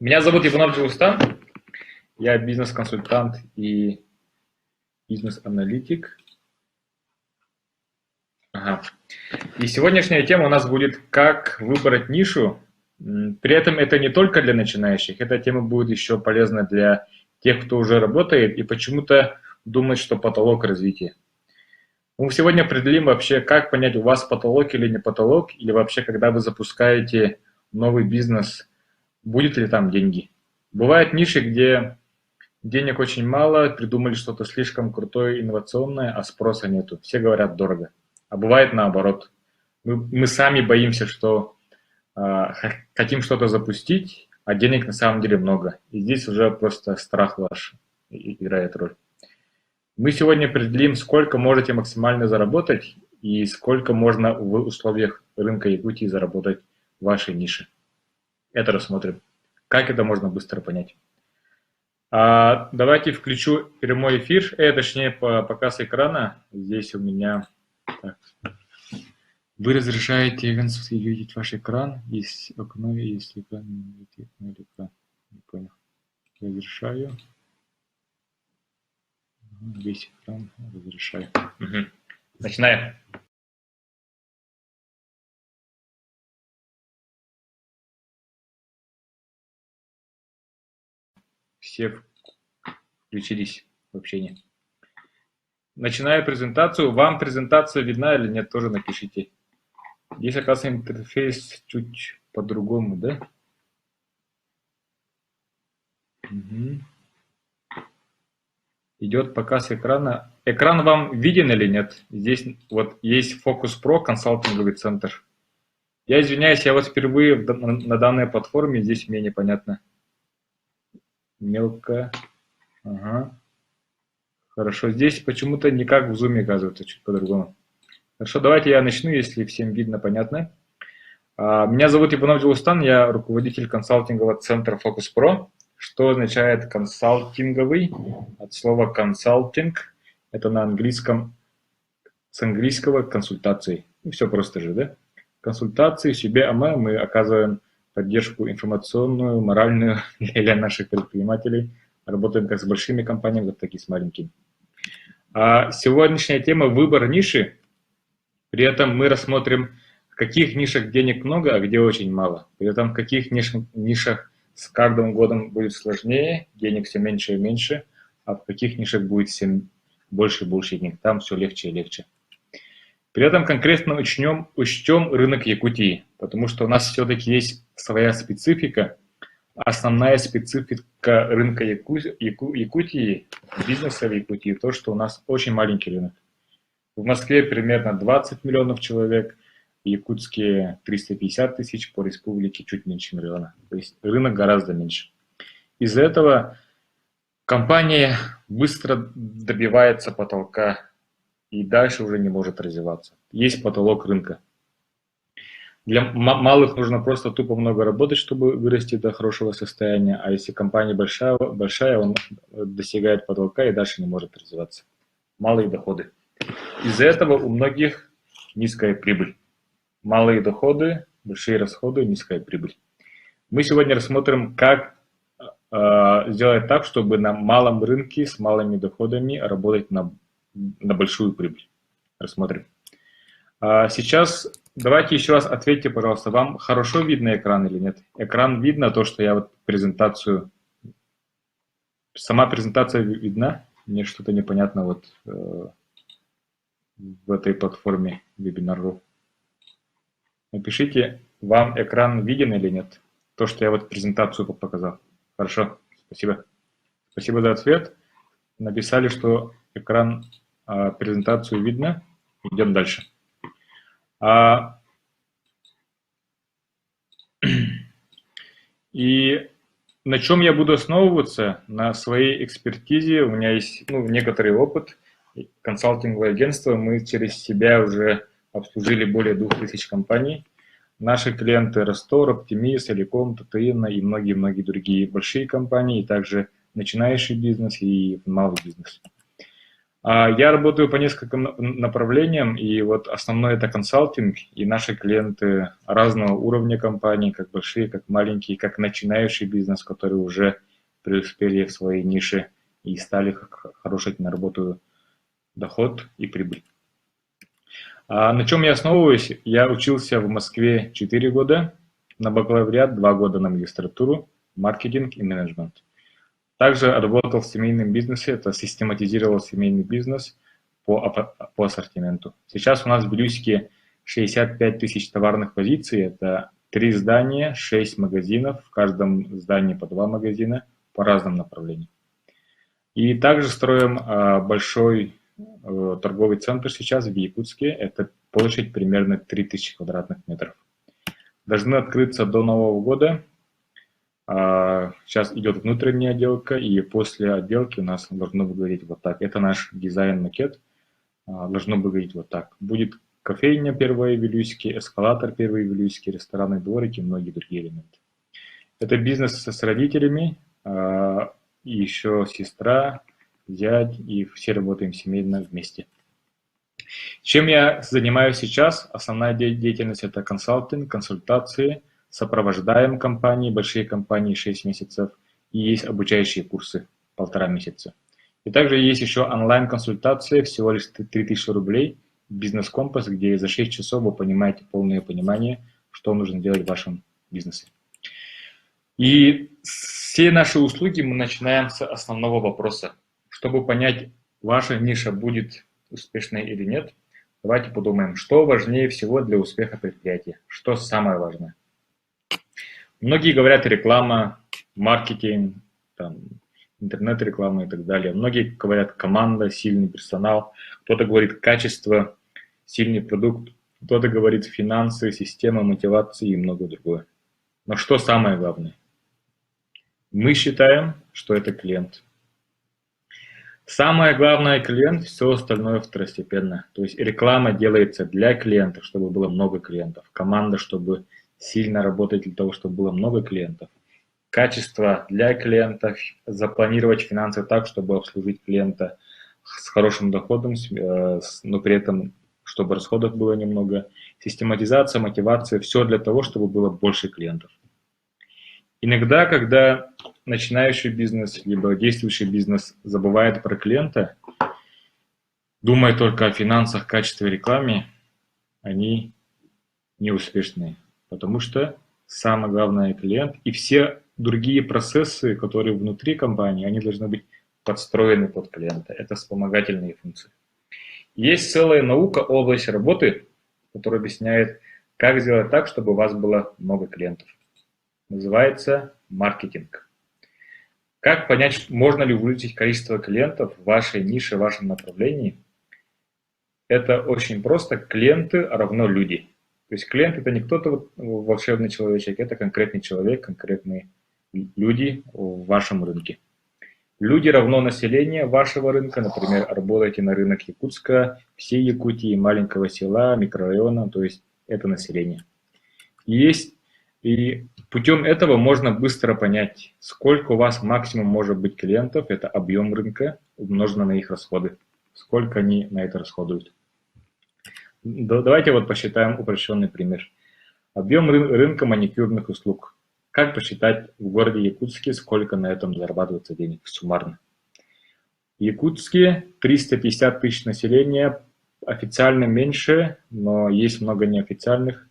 Меня зовут Иванов Джигустан, я бизнес-консультант и бизнес-аналитик. Ага. И сегодняшняя тема у нас будет «Как выбрать нишу». При этом это не только для начинающих, эта тема будет еще полезна для тех, кто уже работает и почему-то думает, что потолок развития. Мы сегодня определим вообще, как понять, у вас потолок или не потолок, или вообще, когда вы запускаете новый бизнес, будет ли там деньги. Бывают ниши, где денег очень мало, придумали что-то слишком крутое, инновационное, а спроса нету. Все говорят дорого. А бывает наоборот. Мы сами боимся, что хотим что-то запустить, а денег на самом деле много. И здесь уже просто страх ваш играет роль. Мы сегодня определим, сколько можете максимально заработать и сколько можно в условиях рынка Якутии заработать в вашей нише. Это рассмотрим. Как это можно быстро понять. Давайте включу прямой эфир, точнее показ экрана. Здесь у меня... Так. Вы разрешаете видеть ваш экран? Есть окно, если экран не видит, экран. Не понял. Разрешаю. Весь экран разрешаю. Угу. Начинаем. Все включились в общение. Начинаю презентацию. Вам презентация видна или нет, тоже напишите. Здесь, оказывается, интерфейс чуть по-другому, да? Угу. Идет показ экрана. Экран вам виден или нет? Здесь вот есть Focus Pro, консалтинговый центр. Я извиняюсь, я вот впервые на данной платформе, здесь мне непонятно. Мелко. Ага. Хорошо, здесь почему-то не как в Zoom, оказывается, чуть по-другому. Хорошо, давайте я начну, если всем видно, понятно. Меня зовут Иванов Джигустан, я руководитель консалтингового центра Focus Pro. Что означает консалтинговый? От слова консалтинг. Это на английском, с английского консультации. Ну, все просто же, да? Консультации себе, а мы оказываем поддержку информационную, моральную для наших предпринимателей. Работаем как с большими компаниями, так и с маленькими. Сегодняшняя тема – выбор ниши. При этом мы рассмотрим, в каких нишах денег много, а где очень мало. При этом в каких нишах с каждым годом будет сложнее, денег все меньше и меньше, а в каких нишах будет все больше и больше денег. Там все легче и легче. При этом конкретно учтем рынок Якутии, потому что у нас все-таки есть своя специфика. Основная специфика рынка Якутии, бизнеса в Якутии, то, что у нас очень маленький рынок. В Москве примерно 20 миллионов человек, в Якутске 350 тысяч, по республике чуть меньше миллиона. То есть рынок гораздо меньше. Из-за этого компания быстро добивается потолка и дальше уже не может развиваться. Есть потолок рынка. Для малых нужно просто тупо много работать, чтобы вырасти до хорошего состояния, а если компания большая, он достигает потолка и дальше не может развиваться. Малые доходы. Из-за этого у многих низкая прибыль. Малые доходы, большие расходы, низкая прибыль. Мы сегодня рассмотрим, как сделать так, чтобы на малом рынке с малыми доходами работать на большую прибыль. Рассмотрим. Сейчас давайте еще раз ответьте, пожалуйста, вам хорошо видно экран или нет? Экран видно, то, что я вот презентацию... Сама презентация видна? Мне что-то непонятно вот в этой платформе Webinar.ru. Напишите, вам экран виден или нет? То, что я вот презентацию показал. Хорошо, спасибо. Спасибо за ответ. Написали, что экран, презентацию видно. Идем дальше. И на чем я буду основываться? На своей экспертизе. У меня есть некоторый опыт. Консалтинговое агентство. Мы через себя уже обслужили более 2000 компаний. Наши клиенты Ростор, Оптимиз, Элеком, ТТИН и многие-многие другие большие компании, и также начинающий бизнес и малый бизнес. Я работаю по нескольким направлениям, и вот основное это консалтинг, и наши клиенты разного уровня компаний, как большие, как маленькие, как начинающий бизнес, которые уже преуспели в своей нише и стали хороший на работу доход и прибыль. На чем я основываюсь? Я учился в Москве 4 года, на бакалавриат 2 года на магистратуру, маркетинг и менеджмент. Также работал в семейном бизнесе, это систематизировал семейный бизнес по ассортименту. Сейчас у нас в Бирюсике 65 тысяч товарных позиций, это 3 здания, 6 магазинов, в каждом здании по 2 магазина по разным направлениям. И также строим большой торговый центр сейчас в Якутске, это площадь примерно 3000 квадратных метров. Должны открыться до Нового года. Сейчас идет внутренняя отделка, и после отделки у нас должно выглядеть вот так. Это наш дизайн-макет. Должно выглядеть вот так. Будет кофейня первая в Вилюйске, эскалатор первый в Вилюйске, рестораны, дворики и многие другие элементы. Это бизнес с родителями, и еще сестра, зять, и все работаем семейно вместе. Чем я занимаюсь сейчас? Основная деятельность – это консалтинг, консультации, сопровождаем компании, большие компании 6 месяцев, и есть обучающие курсы 1,5 месяца. И также есть еще онлайн-консультации, всего лишь 3000 рублей, бизнес-компас, где за 6 часов вы понимаете полное понимание, что нужно делать в вашем бизнесе. И все наши услуги мы начинаем с основного вопроса. Чтобы понять, ваша ниша будет успешной или нет, давайте подумаем, что важнее всего для успеха предприятия, что самое важное. Многие говорят реклама, маркетинг, там, интернет-реклама и так далее. Многие говорят команда, сильный персонал, кто-то говорит качество, сильный продукт, кто-то говорит финансы, система мотивации и многое другое. Но что самое главное? Мы считаем, что это клиент. Самое главное клиент, все остальное второстепенно. То есть реклама делается для клиентов, чтобы было много клиентов. Команда, чтобы сильно работать для того, чтобы было много клиентов. Качество для клиентов, запланировать финансы так, чтобы обслужить клиента с хорошим доходом, но при этом, чтобы расходов было немного. Систематизация, мотивация, все для того, чтобы было больше клиентов. Иногда, когда начинающий бизнес, либо действующий бизнес забывает про клиента, думая только о финансах, качестве рекламы, они неуспешные. Потому что самое главное клиент и все другие процессы, которые внутри компании, они должны быть подстроены под клиента. Это вспомогательные функции. Есть целая наука, область работы, которая объясняет, как сделать так, чтобы у вас было много клиентов. Называется маркетинг. Как понять, можно ли увеличить количество клиентов в вашей нише, в вашем направлении? Это очень просто. Клиенты равно люди. То есть клиент это не кто-то волшебный человечек, это конкретный человек, конкретные люди в вашем рынке. Люди равно население вашего рынка, например, работаете на рынок Якутска, всей Якутии, маленького села, микрорайона, то есть это население. И путем этого можно быстро понять, сколько у вас максимум может быть клиентов, это объем рынка, умножено на их расходы, сколько они на это расходуют. Давайте вот посчитаем упрощенный пример. Объем рынка маникюрных услуг. Как посчитать в городе Якутске, сколько на этом зарабатывается денег суммарно? В Якутске 350 тысяч населения, официально меньше, но есть много неофициальных.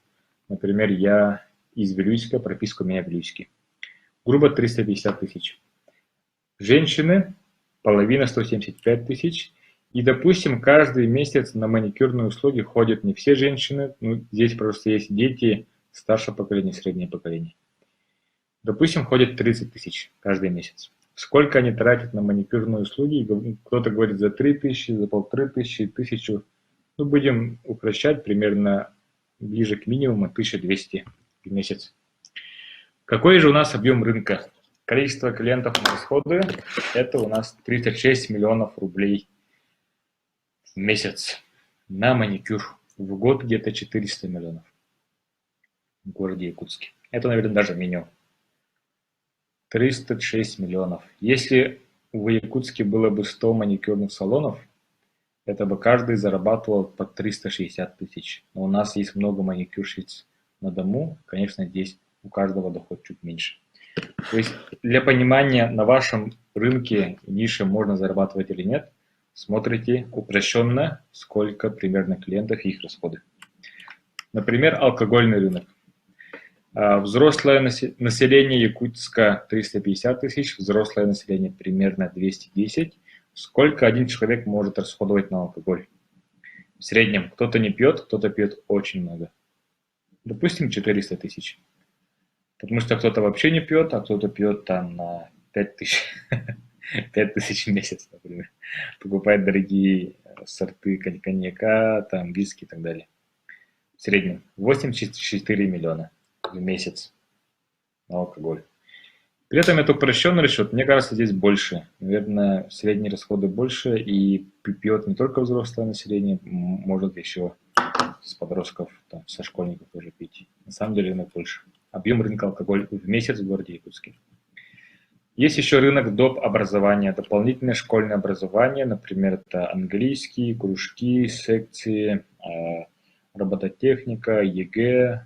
Например, я из Вилюйска, прописка у меня в Вилюйске. Грубо 350 тысяч. Женщины, половина 175 тысяч. И, допустим, каждый месяц на маникюрные услуги ходят не все женщины, ну, здесь просто есть дети, старшее поколение, среднее поколение. Допустим, ходят 30 тысяч каждый месяц. Сколько они тратят на маникюрные услуги? Кто-то говорит за 3 тысячи, за 1500, 1000. Ну, будем упрощать, примерно ближе к минимуму 1200 в месяц. Какой же у нас объем рынка? Количество клиентов на расходы – это у нас 36 миллионов рублей в месяц на маникюр. В год где-то 400 миллионов в городе Якутске. Это, наверное, даже минимум. 306 миллионов. Если в Якутске было бы 100 маникюрных салонов, это бы каждый зарабатывал по 360 тысяч. Но у нас есть много маникюрщиц на дому, конечно, здесь у каждого доход чуть меньше. То есть для понимания, на вашем рынке нише можно зарабатывать или нет, смотрите упрощенно, сколько примерно клиентов и их расходы. Например, алкогольный рынок. Взрослое население Якутска 350 тысяч, взрослое население примерно 210. Сколько один человек может расходовать на алкоголь? В среднем кто-то не пьет, кто-то пьет очень много. Допустим, 400 тысяч. Потому что кто-то вообще не пьет, а кто-то пьет там на 5 тысяч. 5 тысяч в месяц, например. Покупает дорогие сорты коньяка, там, виски и так далее. В среднем 84 миллиона в месяц на алкоголь. При этом это упрощенный расчет. Мне кажется, здесь больше. Наверное, средние расходы больше. И пьет не только взрослое население, может еще с подростков, там, со школьников тоже пить. На самом деле рынок больше. Объем рынка алкоголя в месяц в городе Якутске. Есть еще рынок доп. Образования, дополнительное школьное образование. Например, это английский, кружки, секции, робототехника, ЕГЭ,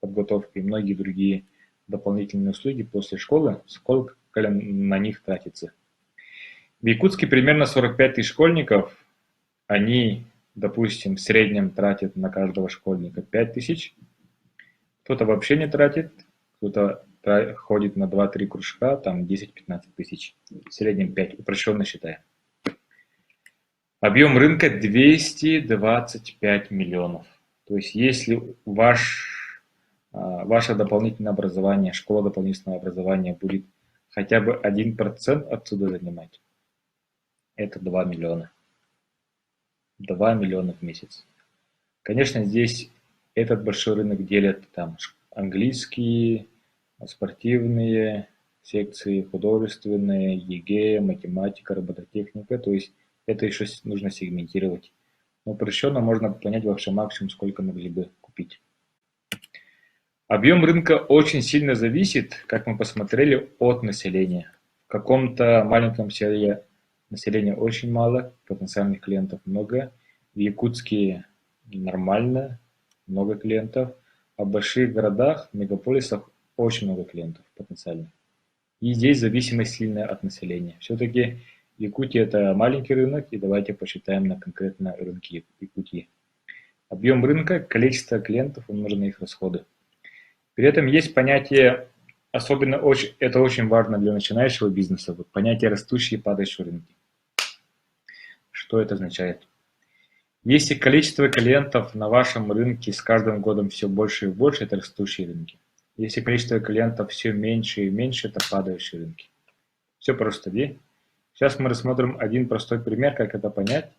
подготовка и многие другие дополнительные услуги после школы, сколько на них тратится. В Якутске примерно 45 тысяч школьников, они, допустим, в среднем тратят на каждого школьника 5 тысяч, кто-то вообще не тратит, кто-то ходит на 2-3 кружка, там 10-15 тысяч, в среднем 5, упрощенно считаем. Объем рынка 225 миллионов. То есть если ваше дополнительное образование, школа дополнительного образования будет хотя бы 1% отсюда занимать, это 2 миллиона. 2 миллиона в месяц. Конечно, здесь этот большой рынок делят там английские, спортивные секции, художественные, ЕГЭ, математика, робототехника. То есть это еще нужно сегментировать. Но упрощенно можно понять вообще максимум, сколько могли бы купить. Объем рынка очень сильно зависит, как мы посмотрели, от населения. В каком-то маленьком селе населения очень мало, потенциальных клиентов много. В Якутске нормально, много клиентов. А в больших городах, мегаполисах очень много клиентов потенциальных. И здесь зависимость сильная от населения. Все-таки Якутия – это маленький рынок, и давайте посчитаем на конкретно рынке Якутии. Объем рынка, количество клиентов умножено на их расходы. При этом есть понятие, особенно это очень важно для начинающего бизнеса, понятие растущие и падающие рынки. Что это означает? Если количество клиентов на вашем рынке с каждым годом все больше и больше, это растущие рынки. Если количество клиентов все меньше и меньше, это падающие рынки. Все просто, да? Сейчас мы рассмотрим один простой пример, как это понять.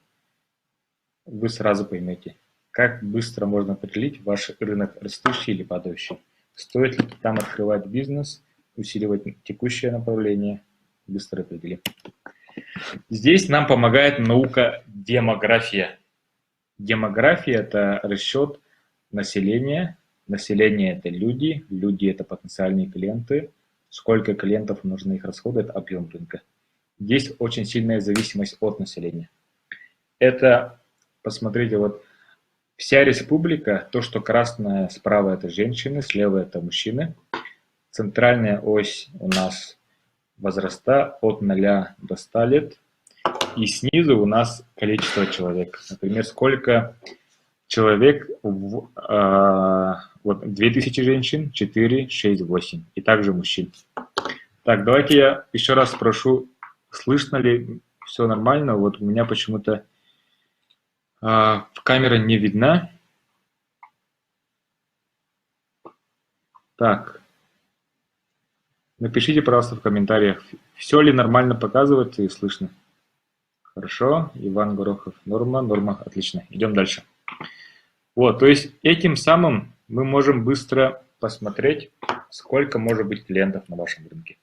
Вы сразу поймете, как быстро можно определить ваш рынок растущий или падающий. Стоит ли там открывать бизнес, усиливать текущее направление, быстро определим. Здесь нам помогает наука демография. Демография – это расчет населения. Население – это люди, люди – это потенциальные клиенты. Сколько клиентов нужны их расходы – это объем рынка. Здесь очень сильная зависимость от населения. Это, посмотрите, вот вся республика, то, что красное справа – это женщины, слева – это мужчины. Центральная ось у нас возраста от 0 до 100 лет. И снизу у нас количество человек. Например, сколько человек, вот 2000 женщин, 4, 6, 8. И также мужчин. Так, давайте я еще раз спрошу, слышно ли все нормально? Вот у меня почему-то камера не видна. Так. Напишите, пожалуйста, в комментариях, все ли нормально показывается и слышно. Хорошо, Иван Горохов, норма, отлично. Идем дальше. Вот, то есть этим самым мы можем быстро посмотреть, сколько может быть клиентов на вашем рынке.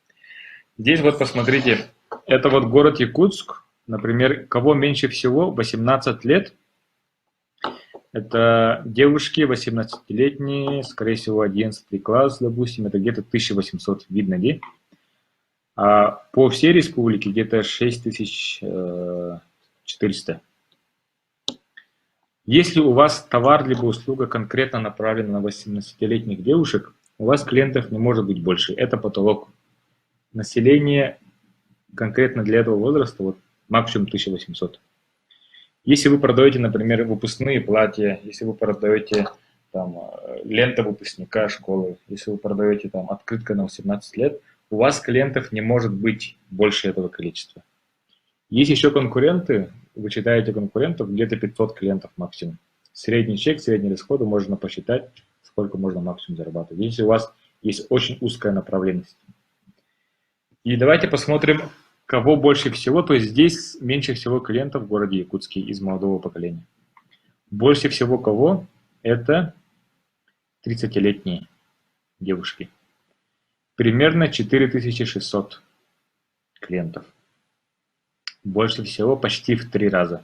Здесь вот посмотрите, это вот город Якутск, например, кого меньше всего, 18 лет. Это девушки 18-летние, скорее всего 11 класс, допустим, это где-то 1800, видно, где? А по всей республике где-то 6400. Если у вас товар либо услуга конкретно направлена на 18-летних девушек, у вас клиентов не может быть больше. Это потолок. Население конкретно для этого возраста вот, максимум 1800. Если вы продаете, например, выпускные платья, если вы продаете там, лента выпускника школы, если вы продаете там, открытка на 18 лет, у вас клиентов не может быть больше этого количества. Есть еще конкуренты, вы читаете конкурентов, где-то 500 клиентов максимум. Средний чек, средние расходы можно посчитать, сколько можно максимум зарабатывать, если у вас есть очень узкая направленность. И давайте посмотрим, кого больше всего, то есть здесь меньше всего клиентов в городе Якутске из молодого поколения. Больше всего кого? Это 30-летние девушки. Примерно 4600 клиентов. Больше всего почти в 3 раза.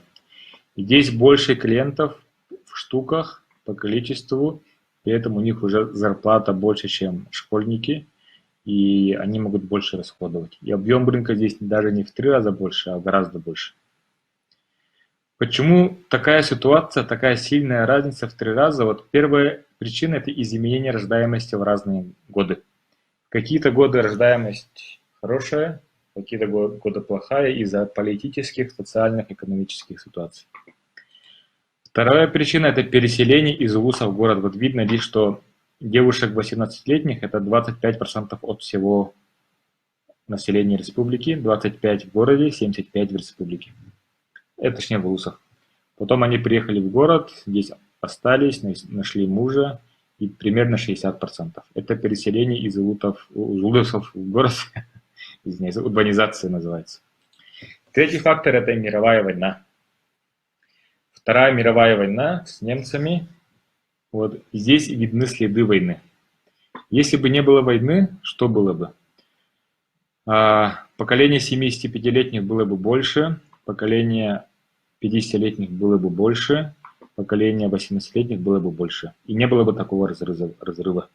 И здесь больше клиентов в штуках по количеству, при этом у них уже зарплата больше, чем школьники, и они могут больше расходовать. И объем рынка здесь даже не в 3 раза больше, а гораздо больше. Почему такая ситуация, такая сильная разница в 3 раза? Вот первая причина – это изменение рождаемости в разные годы. Какие-то годы рождаемость хорошая, какие-то годы плохая из-за политических, социальных, экономических ситуаций. Вторая причина – это переселение из улуса в город. Вот видно здесь, что девушек 18-летних – это 25% от всего населения республики, 25% в городе, 75% в республике. Это точнее в улусах. Потом они приехали в город, здесь остались, нашли мужа, и примерно 60%. Это переселение из улусов в город, извиняюсь, урбанизация называется. Третий фактор – это мировая война. Вторая мировая война с немцами. Вот здесь видны следы войны. Если бы не было войны, что было бы? Поколение 75-летних было бы больше, поколение 50-летних было бы больше, поколение 18-летних было бы больше. И не было бы такого разрыва.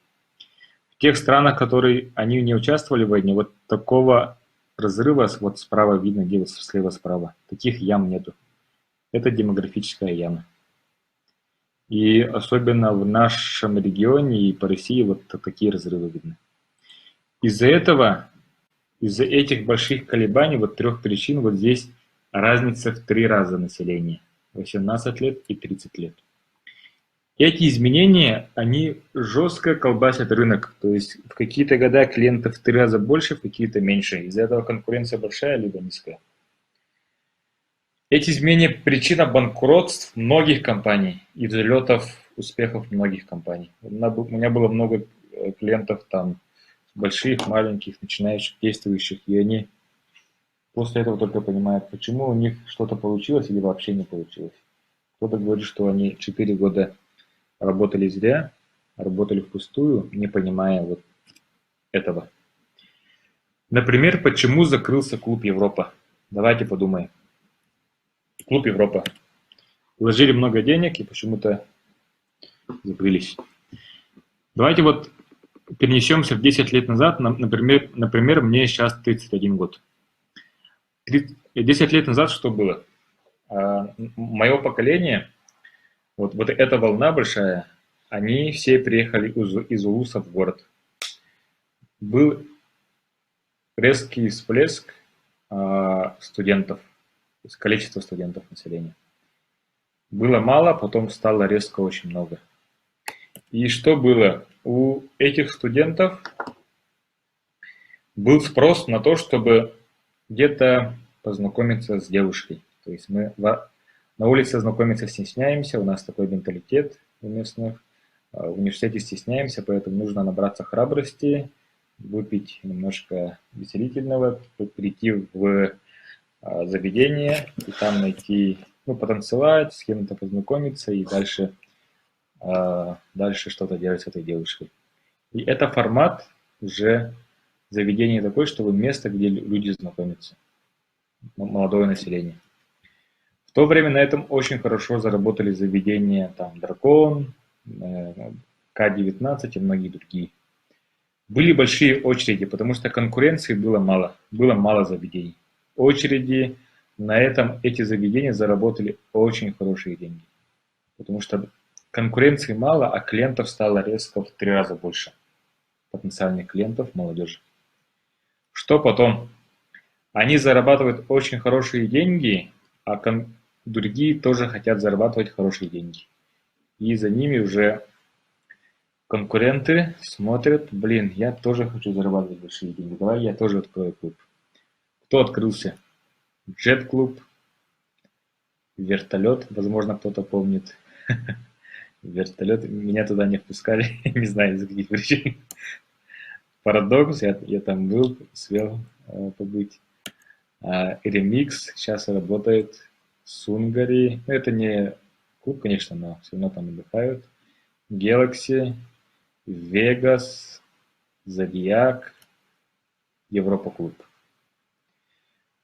В тех странах, которые они не участвовали в войне, вот такого разрыва, вот справа видно, где слева справа, таких ям нету. Это демографическая яма. И особенно в нашем регионе и по России вот такие разрывы видны. Из-за этого, из-за этих больших колебаний, вот 3 причин, вот здесь разница в 3 раза населения. 18 лет и 30 лет. Эти изменения, они жестко колбасят рынок. То есть в какие-то года клиентов в 3 раза больше, в какие-то меньше. Из-за этого конкуренция большая либо низкая. Эти изменения – причина банкротств многих компаний и взлетов успехов многих компаний. У меня было много клиентов там больших, маленьких, начинающих, действующих, и они после этого только понимают, почему у них что-то получилось или вообще не получилось. Кто-то говорит, что они 4 года работали зря, работали впустую, не понимая вот этого. Например, почему закрылся клуб Европа? Давайте подумаем. Клуб Европа. Вложили много денег и почему-то закрылись. Давайте вот перенесемся в 10 лет назад. Например, мне сейчас 31 год. 10 лет назад что было? Мое поколение, вот эта волна большая, они все приехали из улуса в город. Был резкий всплеск студентов, то есть количество студентов населения. Было мало, потом стало резко очень много. И что было? У этих студентов был спрос на то, чтобы где-то познакомиться с девушкой. То есть мы на улице знакомиться стесняемся, у нас такой менталитет у местных. В университете стесняемся, поэтому нужно набраться храбрости, выпить немножко веселительного, прийти в заведение и там найти, потанцевать, с кем-то познакомиться и дальше что-то делать с этой девушкой. И это формат уже заведения такой, чтобы место, где люди знакомятся, молодое население. В то время на этом очень хорошо заработали заведения там Дракон, К-19 и многие другие. Были большие очереди, потому что конкуренции было мало заведений. Очереди, на этом эти заведения заработали очень хорошие деньги. потому что конкуренции мало, а клиентов стало резко в 3 раза больше. Потенциальных клиентов молодежи. Что потом? Они зарабатывают очень хорошие деньги, а другие тоже хотят зарабатывать хорошие деньги. И за ними уже конкуренты смотрят, блин, я тоже хочу зарабатывать большие деньги, давай я тоже открою клуб. Кто открылся? Джет-клуб, вертолет, возможно, кто-то помнит. Вертолет, меня туда не впускали, не знаю из-за каких причин. Парадокс, я там был, успел побыть. Ремикс сейчас работает с Унгарией. Ну, это не клуб, конечно, но все равно там отдыхают. Galaxy, Vegas, Zodiac, Европа клуб.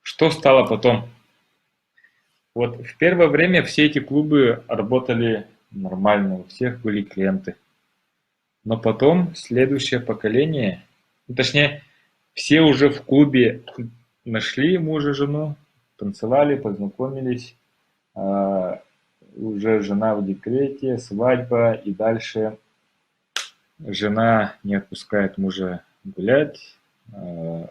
Что стало потом? Вот в первое время все эти клубы работали нормально, у всех были клиенты. Но потом следующее поколение, ну, точнее, все уже в клубе нашли мужа, жену, танцевали, познакомились, уже жена в декрете, свадьба, и дальше жена не отпускает мужа гулять,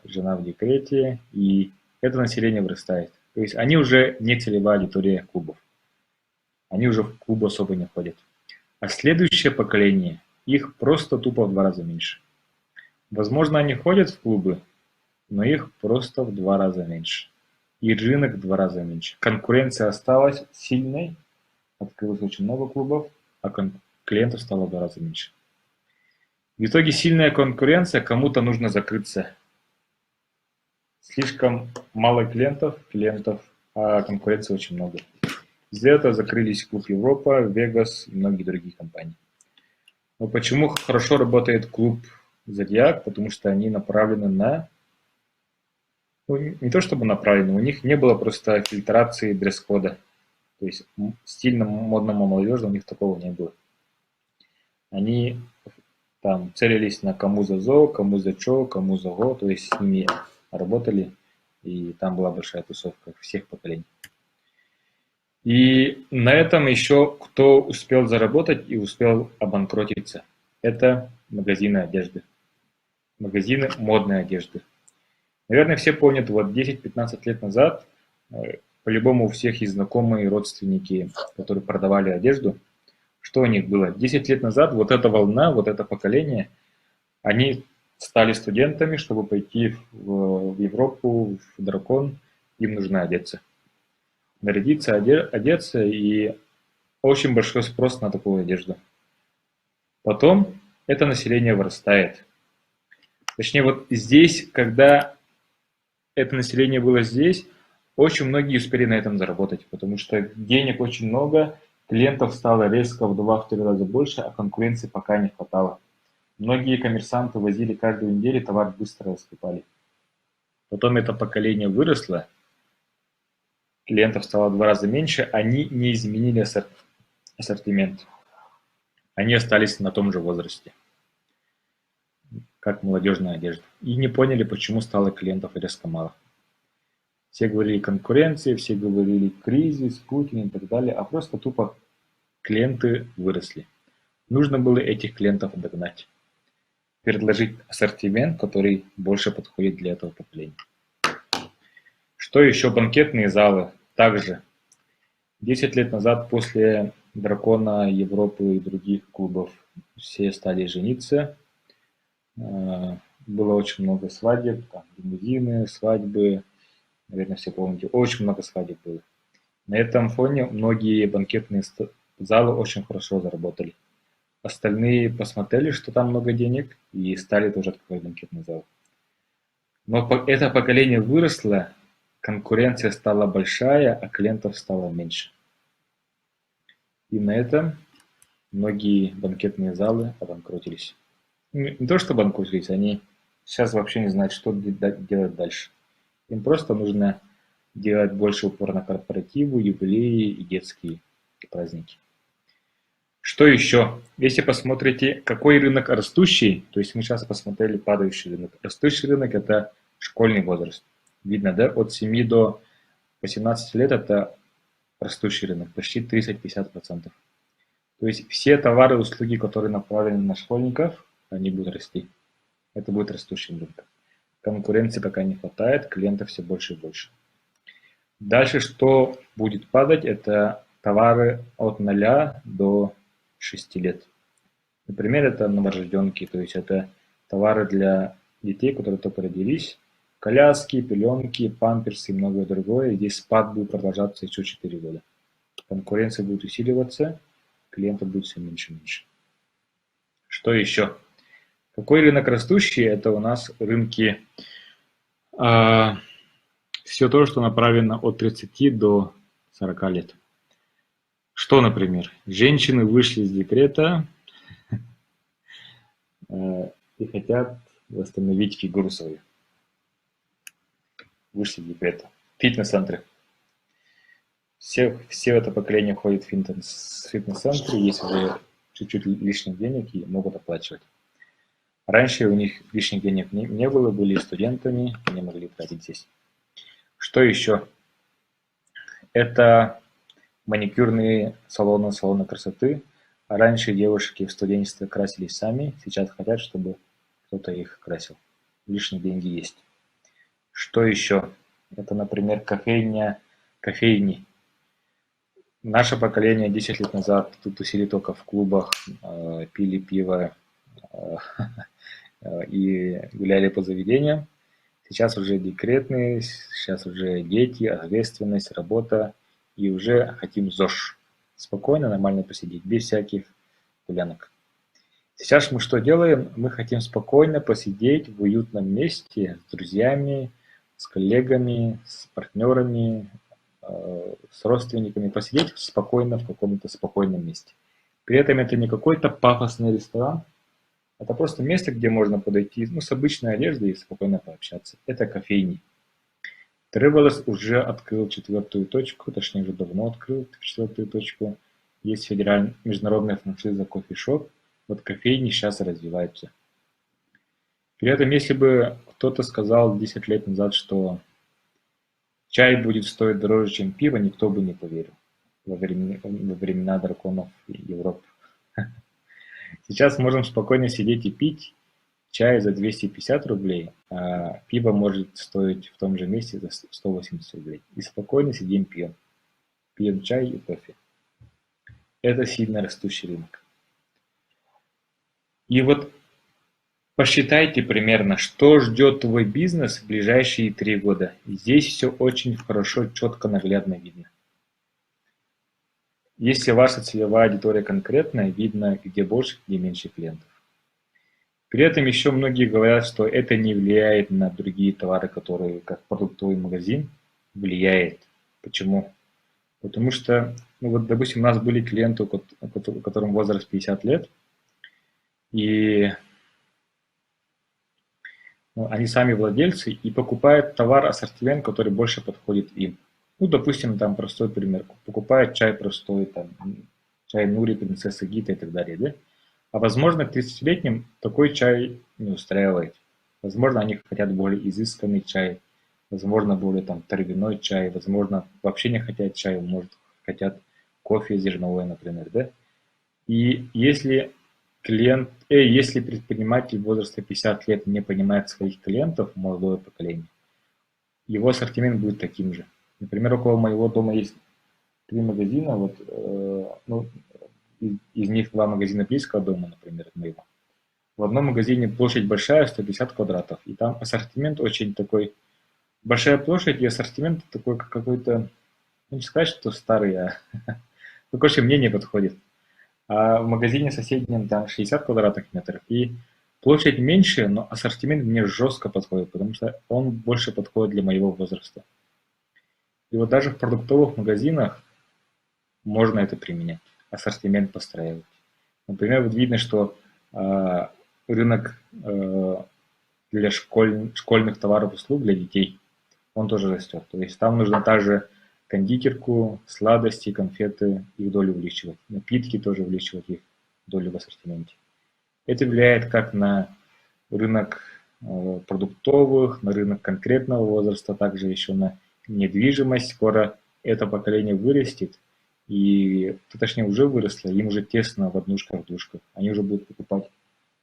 жена в декрете, и это население вырастает. То есть они уже не целевая аудитория клубов. Они уже в клуб особо не ходят. А следующее поколение, их просто тупо в 2 раза меньше. Возможно, они ходят в клубы, но их просто в 2 раза меньше. И рынок в 2 раза меньше. Конкуренция осталась сильной, открылось очень много клубов, а клиентов стало в 2 раза меньше. В итоге сильная конкуренция, кому-то нужно закрыться. Слишком мало клиентов, а конкуренции очень много. Из-за этого закрылись клуб Европа, Вегас и многие другие компании. Но почему хорошо работает клуб Зодиак? Потому что они направлены на... Ну, не то чтобы направлены, у них не было просто фильтрации дресс-кода. То есть стильно модному молодежи у них такого не было. Они там целились на кому за зо, кому за чо, кому за го, то есть с ними работали, и там была большая тусовка всех поколений. И на этом еще кто успел заработать и успел обанкротиться, это магазины одежды, магазины модной одежды. Наверное, все помнят, вот 10-15 лет назад, по-любому у всех есть знакомые и родственники, которые продавали одежду. Что у них было? 10 лет назад вот эта волна, вот это поколение, они стали студентами, чтобы пойти в Европу, в Дракон, им нужно одеться. Нарядиться, одеться, и очень большой спрос на такую одежду. Потом это население вырастает. Точнее, вот здесь, когда это население было здесь, очень многие успели на этом заработать, потому что денег очень много, клиентов стало резко в 2-3 раза больше, а конкуренции пока не хватало. Многие коммерсанты возили каждую неделю, товар быстро раскупали. Потом это поколение выросло, клиентов стало в 2 раза меньше, они не изменили ассортимент. Они остались на том же возрасте, как молодежная одежда. И не поняли, почему стало клиентов резко мало. Все говорили конкуренции, все говорили кризис, Путин и так далее, а просто тупо клиенты выросли. Нужно было этих клиентов догнать, предложить ассортимент, который больше подходит для этого поколения. Что еще? Банкетные залы. Также 10 лет назад после Дракона, Европы и других клубов все стали жениться. Было очень много свадеб, там, лимузины, свадьбы. Наверное, все помните, очень много свадеб было. На этом фоне многие банкетные залы очень хорошо заработали. Остальные посмотрели, что там много денег, и стали тоже открывать банкетный зал. Но это поколение выросло, конкуренция стала большая, а клиентов стало меньше. И на этом многие банкетные залы обанкротились. Не то, что обанкротились, они сейчас вообще не знают, что делать дальше. Им просто нужно делать больше упор на корпоративы, юбилеи и детские праздники. Что еще? Если посмотрите, какой рынок растущий, то есть мы сейчас посмотрели падающий рынок. Растущий рынок – это школьный возраст. Видно, да? От 7 до 18 лет – это растущий рынок, почти 30-50%. То есть все товары и услуги, которые направлены на школьников, они будут расти. Это будет растущим рынком. Конкуренции пока не хватает, клиентов все больше и больше. Дальше, что будет падать, это товары от 0 до 6 лет. Например, это новорожденки, то есть это товары для детей, которые только родились, коляски, пеленки, памперсы и многое другое. Здесь спад будет продолжаться еще 4 года. Конкуренция будет усиливаться, клиентов будет все меньше и меньше. Что еще? Какой рынок растущий? Это у нас рынки, все то, что направлено от 30 до 40 лет. Что, например, женщины вышли из декрета и хотят восстановить фигуру свою. Вышли из декрета. Фитнес-центры. Все это поколение ходит в фитнес-центры, есть уже чуть-чуть лишних денег и могут оплачивать. Раньше у них лишних денег не было, были студентами, не могли тратить здесь. Что еще? Это маникюрные салоны красоты. Раньше девушки в студенчестве красились сами, сейчас хотят, чтобы кто-то их красил. Лишние деньги есть. Что еще? Это, например, кофейни. Наше поколение 10 лет назад тусили только в клубах, пили пиво и гуляли по заведениям. Сейчас уже декретные, сейчас уже дети, ответственность, работа. И уже хотим ЗОЖ. Спокойно, нормально посидеть, без всяких гулянок. Сейчас мы что делаем? Мы хотим спокойно посидеть в уютном месте с друзьями, с коллегами, с партнерами, с родственниками, посидеть спокойно в каком-то спокойном месте. При этом это не какой-то пафосный ресторан, это просто место, где можно подойти с обычной одеждой и спокойно пообщаться. Это кофейни. Travelers уже открыл 4-ю точку, точнее уже давно открыл 4-ю точку. Есть международная франшиза Coffee Shop. Вот кофейни сейчас развиваются. При этом, если бы кто-то сказал 10 лет назад, что чай будет стоить дороже, чем пиво, никто бы не поверил во времена драконов Европы. Сейчас можем спокойно сидеть и пить чай за 250 рублей, а пиво может стоить в том же месте за 180 рублей. И спокойно сидим пьем. Пьем чай и кофе. Это сильно растущий рынок. И вот посчитайте примерно, что ждет твой бизнес в ближайшие 3 года. Здесь все очень хорошо, четко, наглядно видно. Если ваша целевая аудитория конкретная, видно, где больше, где меньше клиентов. При этом еще многие говорят, что это не влияет на другие товары, которые как продуктовый магазин влияет. Почему? Потому что, допустим, у нас были клиенты, у которым возраст 50 лет, и они сами владельцы и покупают товар, ассортимент, который больше подходит им. Допустим, там простой пример. Покупают чай простой, там, чай Нури, принцесса Гита и так далее, да? А возможно, 30-летним такой чай не устраивает. Возможно, они хотят более изысканный чай, возможно, более там травяной чай, возможно, вообще не хотят чая, может, хотят кофе зерновой, например, да? И если если предприниматель возраста 50 лет не понимает своих клиентов, молодое поколение, его ассортимент будет таким же. Например, около моего дома есть 3 магазина, из них 2 магазина близко от дома, например, от моего. В одном магазине площадь большая, 150 квадратов, и там ассортимент очень такой, большая площадь и ассортимент такой какой-то, не сказать, что старый, короче, мне не подходит. А в магазине соседнем там 60 квадратных метров, и площадь меньше, но ассортимент мне жестко подходит, потому что он больше подходит для моего возраста. И вот даже в продуктовых магазинах можно это применять, ассортимент постраивать. Например, вот видно, что рынок для школьных товаров и услуг для детей, он тоже растет. То есть там нужно также кондитерку, сладости, конфеты, их долю увеличивать. Напитки тоже увеличивать их долю в ассортименте. Это влияет как на рынок продуктовых, на рынок конкретного возраста, также еще на недвижимость. Скоро это поколение вырастет, И, точнее, уже выросло, им уже тесно в однушках, в двушках. Они уже будут покупать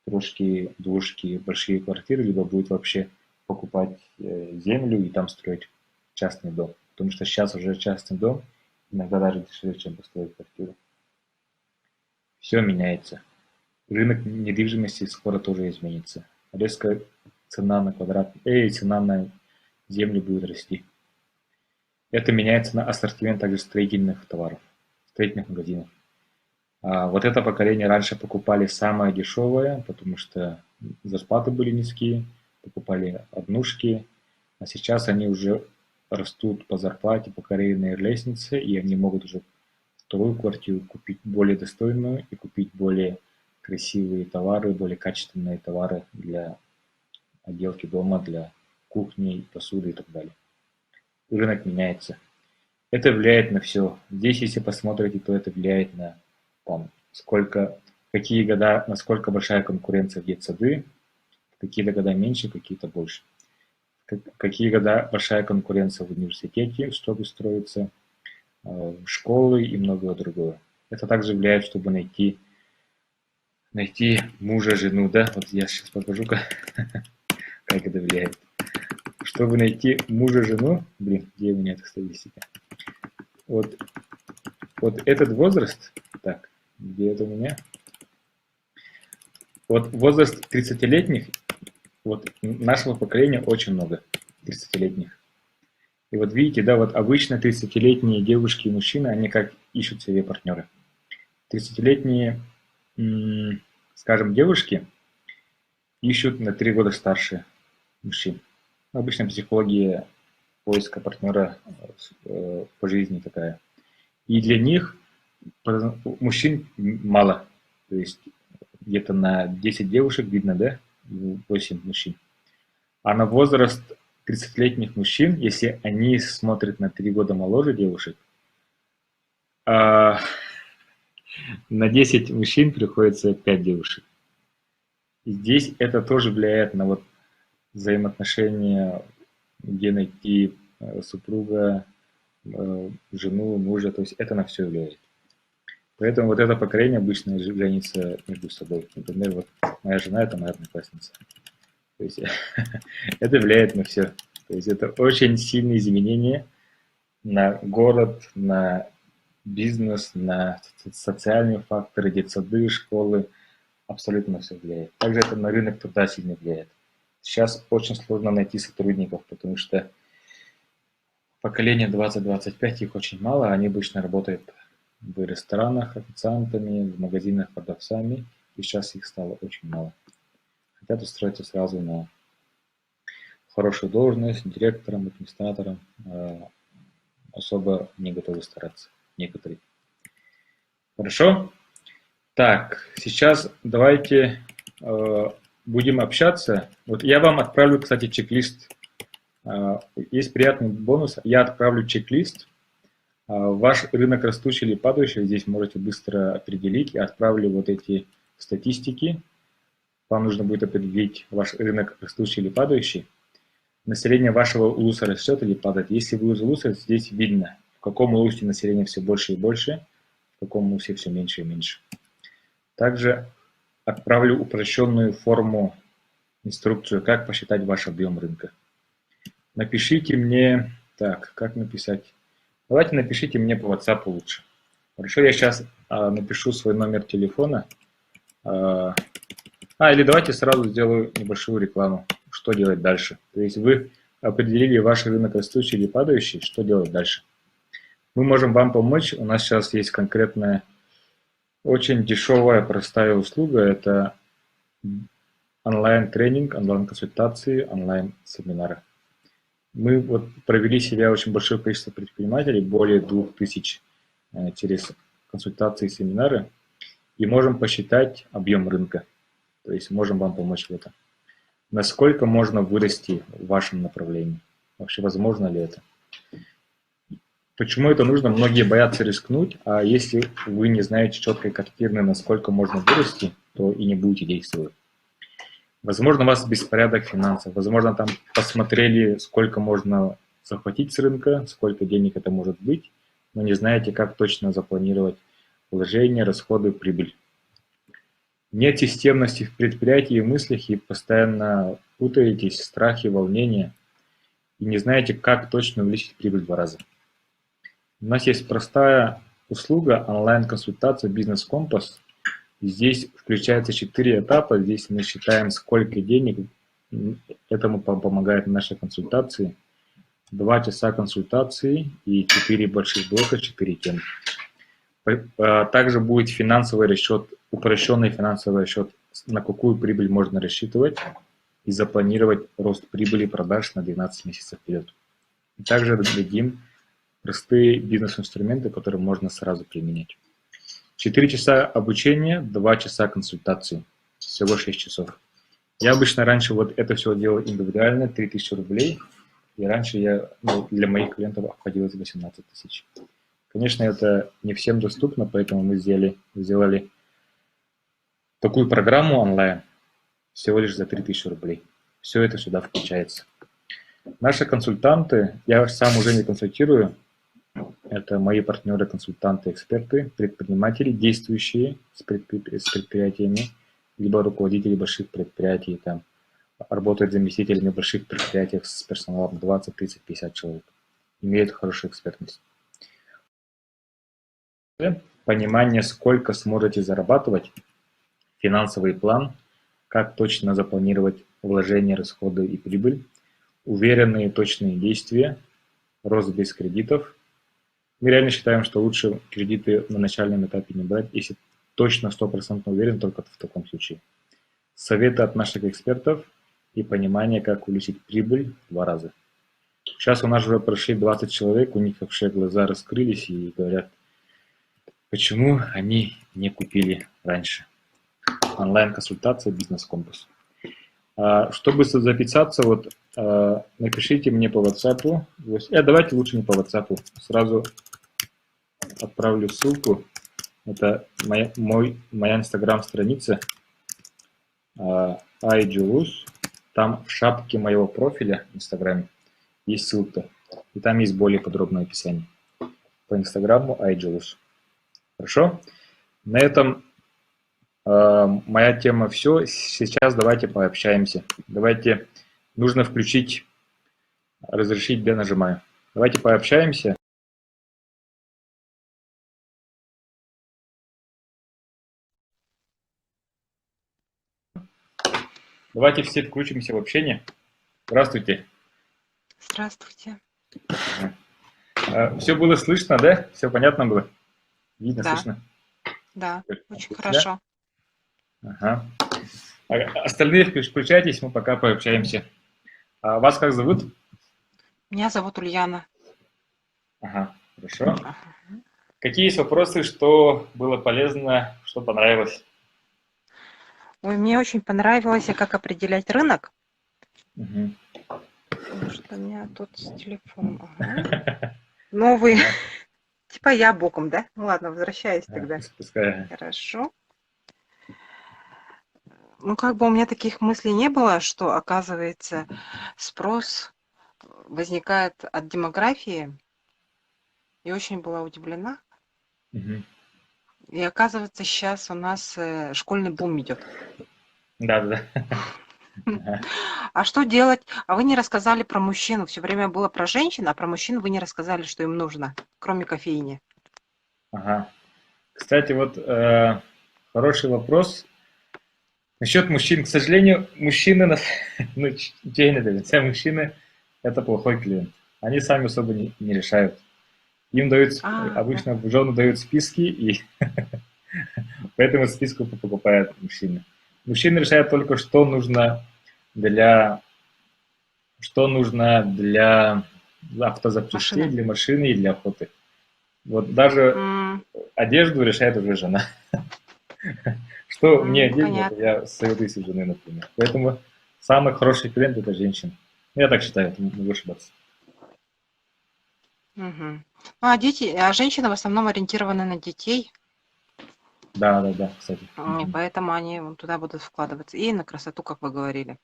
трошки, двушки, большие квартиры, либо будут вообще покупать землю и там строить частный дом. Потому что сейчас уже частный дом иногда даже дешевле, чем построить квартиру. Все меняется. Рынок недвижимости скоро тоже изменится. Резко цена на цена на землю будет расти. Это меняется на ассортимент также строительных товаров, строительных магазинов. А вот это поколение раньше покупали самое дешевое, потому что зарплаты были низкие, покупали однушки, а сейчас они уже растут по зарплате, по карьерной лестнице, и они могут уже вторую квартиру купить более достойную и купить более красивые товары, более качественные товары для отделки дома, для кухни, посуды и так далее. Рынок меняется. Это влияет на все. Здесь, если посмотрите, то это влияет на там, какие года, насколько большая конкуренция в детсады, какие-то года меньше, какие-то больше. Какие года большая конкуренция в университете, чтобы строиться, школы и многое другое. Это также влияет, чтобы найти мужа, жену, да, вот я сейчас покажу, как это влияет. Чтобы найти мужа, жену, где у меня эта статистика? Вот этот возраст, так, где это у меня? Вот возраст 30-летних, вот нашего поколения очень много, 30-летних. И вот видите, да, вот обычно 30-летние девушки и мужчины, они как ищут себе партнеры. 30-летние, скажем, девушки ищут на 3 года старше мужчин. Обычно психология поиска партнера по жизни такая. И для них мужчин мало. То есть где-то на 10 девушек видно, да, 8 мужчин. А на возраст 30-летних мужчин, если они смотрят на 3 года моложе девушек, на 10 мужчин приходится 5 девушек. И здесь это тоже влияет на вот взаимоотношения, где найти супруга, жену, мужа, то есть это на все влияет. Поэтому вот это поколение обычно женится между собой. Например, вот моя жена – это моя одноклассница. То есть это влияет на все. То есть это очень сильные изменения на город, на бизнес, на социальные факторы, детсады, школы. Абсолютно все влияет. Также это на рынок труда сильно влияет. Сейчас очень сложно найти сотрудников, потому что поколение 20-25, их очень мало, они обычно работают в ресторанах официантами, в магазинах продавцами, и сейчас их стало очень мало. Хотят устроиться сразу на хорошую должность, директором, администратором, особо не готовы стараться некоторые. Хорошо? Так, сейчас давайте будем общаться. Вот я вам отправлю, кстати, чек-лист. Есть приятный бонус. Я отправлю чек-лист. Ваш рынок растущий или падающий, здесь можете быстро определить. Я отправлю вот эти статистики. Вам нужно будет определить ваш рынок растущий или падающий. Население вашего улуса растет или падает. Если вы из улуса, здесь видно, в каком улусе население все больше и больше, в каком улусе все меньше и меньше. Также отправлю упрощенную форму, инструкцию, как посчитать ваш объем рынка. Напишите мне, так, как написать? Давайте напишите мне по WhatsApp лучше. Хорошо, я сейчас напишу свой номер телефона. Или давайте сразу сделаю небольшую рекламу. Что делать дальше? То есть вы определили ваш рынок растущий или падающий, что делать дальше? Мы можем вам помочь. У нас сейчас есть конкретная, очень дешевая, простая услуга. Это онлайн-тренинг, онлайн-консультации, онлайн-семинары. Мы вот провели себя очень большое количество предпринимателей, более 2000 через консультации и семинары, и можем посчитать объем рынка. То есть можем вам помочь в этом. Насколько можно вырасти в вашем направлении? Вообще возможно ли это? Почему это нужно? Многие боятся рискнуть, а если вы не знаете четкой картины, насколько можно вырасти, то и не будете действовать. Возможно, у вас беспорядок финансов, возможно, там посмотрели, сколько можно захватить с рынка, сколько денег это может быть, но не знаете, как точно запланировать вложения, расходы, прибыль. Нет системности в предприятии и в мыслях, и постоянно путаетесь, страхи, волнения, и не знаете, как точно увеличить прибыль в 2 раза. У нас есть простая услуга, онлайн-консультация «Бизнес-компас». Здесь включается 4 этапа. Здесь мы считаем, сколько денег. Этому помогают наши консультации. 2 часа консультации и 4 больших блока, 4 темы. Также будет финансовый расчет, упрощенный финансовый расчет, на какую прибыль можно рассчитывать и запланировать рост прибыли и продаж на 12 месяцев вперед. И также дадим простые бизнес-инструменты, которые можно сразу применять. 4 часа обучения, 2 часа консультации. Всего 6 часов. Я обычно раньше вот это все делал индивидуально, 3000 рублей. И раньше для моих клиентов обходилось 18 тысяч. Конечно, это не всем доступно, поэтому мы сделали такую программу онлайн всего лишь за 3000 рублей. Все это сюда включается. Наши консультанты, я сам уже не консультирую, это мои партнеры, консультанты, эксперты, предприниматели, действующие с предприятиями, либо руководители больших предприятий, там, работают заместителями в больших предприятиях с персоналом 20, 30, 50 человек. Имеют хорошую экспертность. Понимание, сколько сможете зарабатывать, финансовый план, как точно запланировать вложения, расходы и прибыль, уверенные точные действия, рост без кредитов. Мы реально считаем, что лучше кредиты на начальном этапе не брать, если точно 100% уверен, только в таком случае. Советы от наших экспертов и понимание, как увеличить прибыль в 2 раза. Сейчас у нас уже прошли 20 человек, у них вообще глаза раскрылись и говорят, почему они не купили раньше. Онлайн-консультация «Бизнес-компас». Чтобы записаться, напишите мне по WhatsApp. Давайте лучше не по WhatsApp. Сразу отправлю ссылку. Это моя инстаграм-страница iJulus. Там в шапке моего профиля в инстаграме есть ссылка. И там есть более подробное описание. По инстаграму iJulus. Хорошо? На этом моя тема все. Сейчас давайте пообщаемся. Нужно включить, разрешить, я нажимаю. Давайте пообщаемся. Давайте все включимся в общение. Здравствуйте. Здравствуйте. Все было слышно, да? Все понятно было? Видно, Да. слышно? Да, очень хорошо. Ага. Остальные включайтесь, мы пока пообщаемся. Вас как зовут? Меня зовут Ульяна. Ага, хорошо. Какие есть вопросы, что было полезно, что понравилось? Ой, мне очень понравилось, как определять рынок. Угу. Что у меня тут с телефоном. Ага. Новый. Типа я боком, да? Ну ладно, возвращаюсь тогда. Пускай. Хорошо. Ну, как бы у меня таких мыслей не было, что, оказывается, спрос возникает от демографии. И очень была удивлена. Угу. И оказывается, сейчас у нас школьный бум идет. Да. А что делать? А вы не рассказали про мужчин. Все время было про женщин, а про мужчин вы не рассказали, что им нужно, кроме кофейни. Ага. Кстати, хороший вопрос. Насчет мужчин. К сожалению, мужчины, мужчины – это плохой клиент. Они сами особо не решают. Им обычно в жены дают списки, и по этому списку покупают мужчины. Мужчины решают только, что нужно для автозапчастей, для машины и для охоты. Вот даже одежду решает уже жена. Что мне одеть, я советуюсь у жены, например. Поэтому самый хороший клиент – это женщина. Я так считаю, могу ошибаться. Угу. А женщины в основном ориентированы на детей. Да, кстати. И поэтому они туда будут вкладываться. И на красоту, как вы говорили.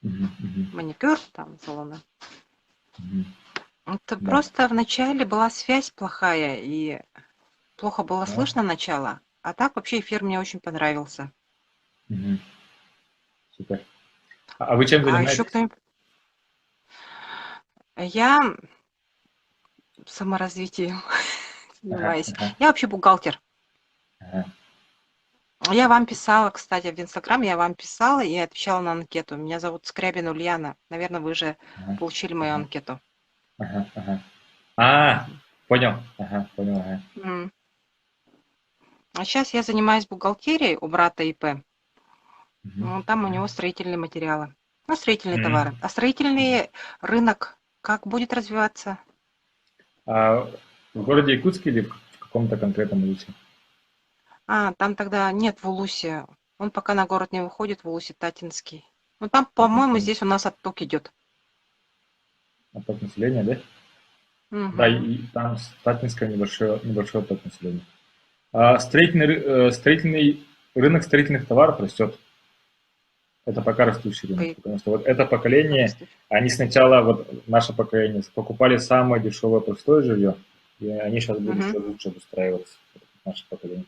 Угу. Маникюр, там, салоны. Это Да. просто вначале была связь плохая, и плохо было Да. слышно начало. А так вообще эфир мне очень понравился. Мгм. Супер. А вы чем А еще занимаетесь? кто-нибудь... Я саморазвитием Ага, занимаюсь. ага, Я вообще бухгалтер. ага, Я вам писала, кстати, в Инстаграм я вам писала и отвечала на анкету. Меня зовут Скрябина Ульяна. Наверное, вы же ага, получили мою ага, анкету. ага, ага. А, Мгм. понял. Ага, понял, ага. М. А сейчас я занимаюсь бухгалтерией у брата ИП. Мгм, Ну, там у мгм, него строительные материалы. Ну, строительные мгм. товары. А строительный рынок как будет развиваться? А в городе Якутске или в каком-то конкретном улице? А, там тогда нет в Улусе. Он пока на город не выходит, в Улусе Татинский. Ну, там, по-моему, Татинском. здесь у нас отток идет. Отток населения, да? Да, Угу. и там в Татинском небольшой отток населения. А строительный рынок строительных товаров растет. Это пока растущий рынок, потому что вот это поколение, они сначала, вот наше поколение, покупали самое дешевое простое жилье, и они сейчас будут Угу. еще лучше обустраиваться, наше поколение.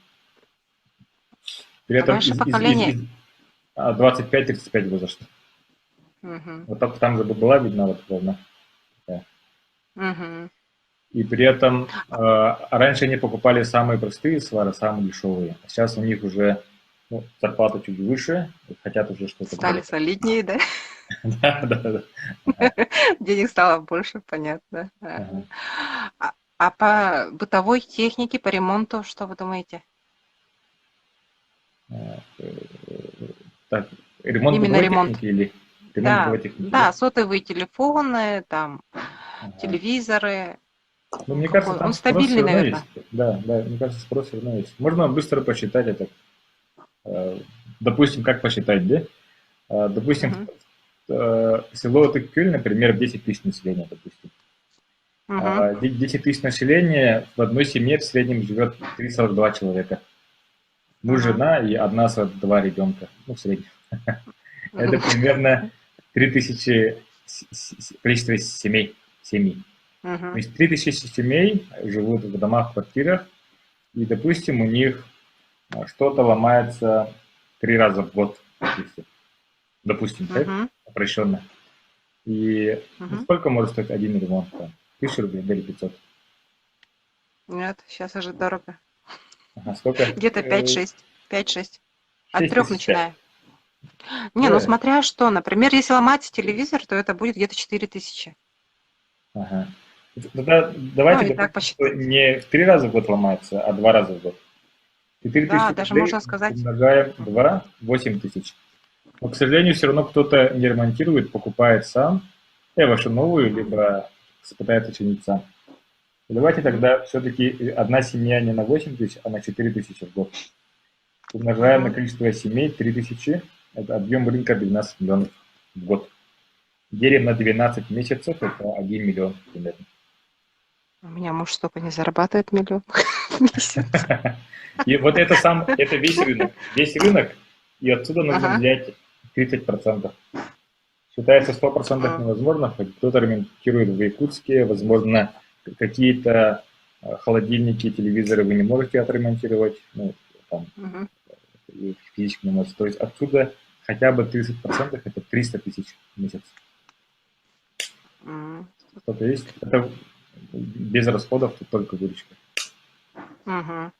При А этом ваше поколение... 25-35 возраст. Угу. Вот так, там же была видна вот волна. Такая. Угу. И при этом раньше они покупали самые простые свары, самые дешевые. А сейчас у них уже ну, зарплата чуть выше, и хотят уже что-то Стали более. солиднее, да? Да, да, да. Ага, Денег стало больше, понятно. ага. Ага. А по бытовой технике, по ремонту, что вы думаете? Э, Так, ремонт Именно бытовой ремонт. техники или ремонт Да, бытовой техники, да? да, сотовые телефоны, там, Ага. телевизоры. Ну, Он мне кажется, какой? там Он спрос все стабильный, равно наверное. есть. Да, да, мне кажется, спрос все равно есть. Можно быстро посчитать это. Э, Допустим, как посчитать, да? Допустим, Угу. село Тыккюль, например, 10 тысяч населения, допустим. Угу. 10 тысяч населения, в одной семье в среднем живет 342 человека. Муж, Угу. жена и одна 42 ребенка, ну, в среднем. Это примерно 3000 количество семей. То Угу. есть 3000 семей живут в домах, в квартирах, и, допустим, у них что-то ломается 3 раза в год, допустим, так, Угу. упрощенно. И ну, Угу. сколько может стоить один ремонт? Там, 1000 рублей, да, или 500? Нет, сейчас уже дорого. Ага, сколько? Где-то 5-6. 5-6. От 6 трех тысяч пять. начиная. Не, ну Да? смотря что. Например, если ломать телевизор, то это будет где-то 4000. Ага. Тогда Ну давайте и так допустим, что посчитать. не в 3 раза в год ломается, а 2 раза в год. 4000 Да, даже рублей можно сказать. умножаем Мгм. 2, 8000. Но, к сожалению, все равно кто-то не ремонтирует, покупает сам, вообще новую, Мгм. либо пытается чинить сам. И давайте Мгм. тогда все-таки одна семья не на 8 тысяч, а на 4000 в год. Умножаем на Мгм. количество семей 3000, это объем рынка 12 миллионов в год. Делим на 12 месяцев, это 1 миллион примерно. У меня муж столько не зарабатывает, 1 000 000 в месяц. И вот это весь рынок. Весь рынок, и отсюда нужно Ага. взять 30%. Считается 100% М. невозможно, хоть кто-то ремонтирует в Якутске, возможно, какие-то холодильники, телевизоры вы не можете отремонтировать, ну, там, Мгм. и физически не можете. То есть отсюда хотя бы 30% это 300 тысяч в месяц. М. Что-то есть. Это без расходов, тут только выручка. Мгм.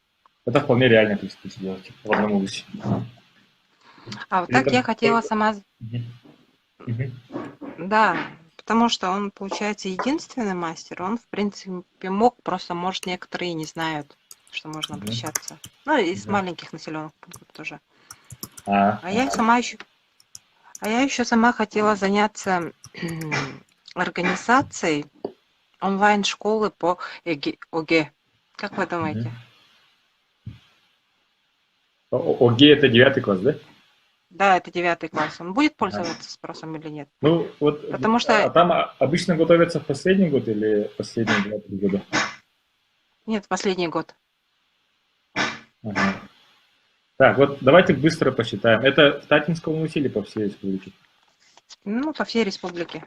Это вполне реально 300 тысяч делать в одном области. А вот При так я этом хотела только... сама... Мгм. Мгм. Да, потому что он, получается, единственный мастер. Он, в принципе, мог, просто, может, некоторые не знают, что можно Мгм. обращаться. Ну, и из Мгм. маленьких населенных пунктов тоже. А я Ага. сама еще, а я еще сама хотела заняться организацией онлайн-школы по ОГЭ. Как вы Мгм. думаете? ОГЭ это 9 класс, да? Да, это 9 класс. Он будет Ага. пользоваться спросом или нет? Ну, вот, Потому а что, там обычно готовятся в последний год или последние 2-3 года? нет, последний год. Ага. Так, вот давайте быстро посчитаем. Это в Татинском УНИСе или по всей республике? Ну, по всей республике.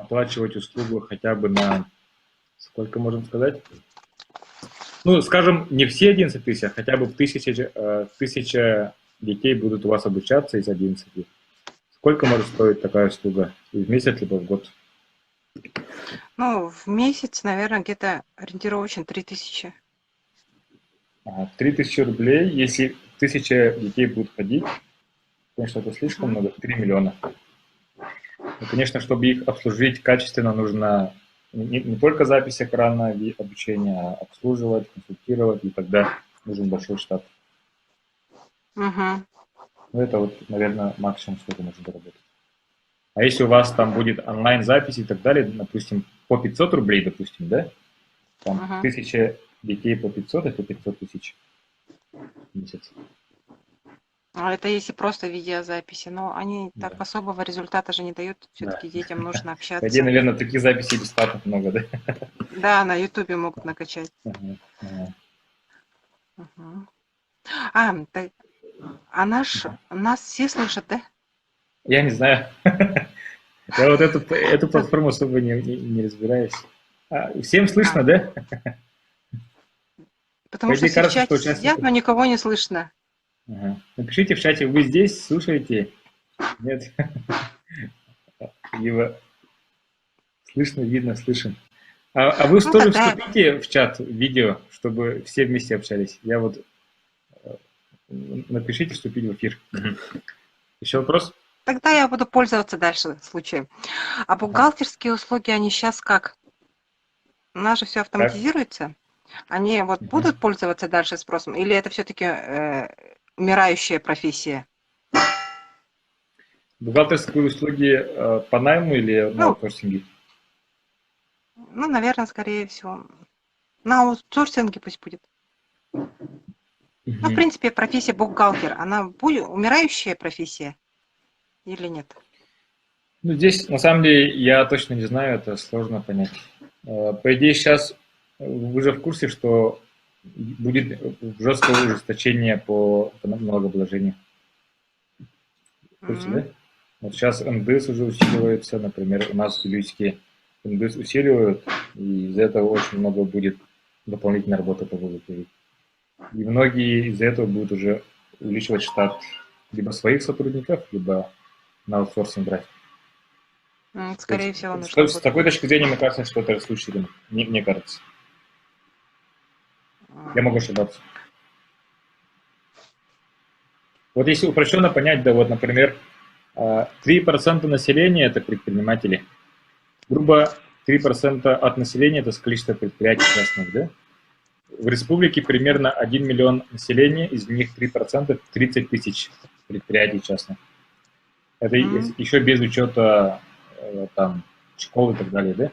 оплачивать услугу хотя бы на, сколько можем сказать? Ну, скажем, не все 11 тысяч, а хотя бы в 1000 детей будут у вас обучаться из 11. Сколько может стоить такая услуга? В месяц либо в год? Ну, в месяц, наверное, где-то ориентировочно 3000. 3000 рублей, если 1000 детей будут ходить, конечно, это слишком Мгм. много, 3 миллиона. И, конечно, чтобы их обслужить качественно, нужно не только запись экрана и обучение, а обслуживать, консультировать, и тогда нужен большой штат. Мгм. Ну, это вот, наверное, максимум, сколько можно заработать. А если у вас там будет онлайн-запись и так далее, допустим, по 500 рублей, допустим, да, там Мгм. 1000 детей по 500, это 500 тысяч в месяц. А это если просто видеозаписи, но они так Да, особого результата же не дают. да. Все-таки детям нужно По идее, общаться. наверное, таких записей бесплатно много, да? Да, на Ютубе могут накачать. Ага, ага. Мгм. А, нас все слышат, да? Я не знаю. Я вот эту платформу особо не разбираюсь. Всем А, слышно, да? По потому что идее, все в кажется, что чате сидят, участников... но никого не слышно. Ага. Напишите в чате, вы здесь слушаете? Нет? Либо слышно, видно, слышим. А вы Ну, тоже тогда вступите в чат видео, чтобы все вместе общались. Я вот напишите вступить в эфир. Мгм. Еще вопрос? тогда я буду пользоваться дальше случаем. А Ага. бухгалтерские услуги, они сейчас как? У нас же все Так. автоматизируется. Они вот Мгм. будут пользоваться дальше спросом? Или это все-таки умирающая профессия? Бухгалтерские услуги по найму или на Ну, аутсорсинге? наверное, скорее всего. На аутсорсинге пусть будет. Ну, в Мгм. принципе, профессия бухгалтер, она будет умирающая профессия или нет? Ну, здесь, на самом деле, я точно не знаю, это сложно понять. По идее, сейчас вы же в курсе, что будет жесткое ужесточение по налогообложению. В курсе, М, да? Вот сейчас НДС уже усиливается, например, у нас в Вилюйске НДС усиливают, и из-за этого очень много будет дополнительной работы по бухгалтерии. И многие из-за этого будут уже увеличивать штат либо своих сотрудников, либо на аутсорсинг брать. То есть, Скорее всего, нужно с будет. такой точки зрения, мне кажется, что это растущий рынок. Мне кажется. Я М, могу ошибаться. Вот если упрощенно понять, да, вот, например, 3% населения – это предприниматели. Грубо 3% от населения – это количество предприятий частных, да? В республике примерно 1 миллион населения, из них 3% – 30 тысяч предприятий частных. Это м, еще без учета там, школ и так далее, да?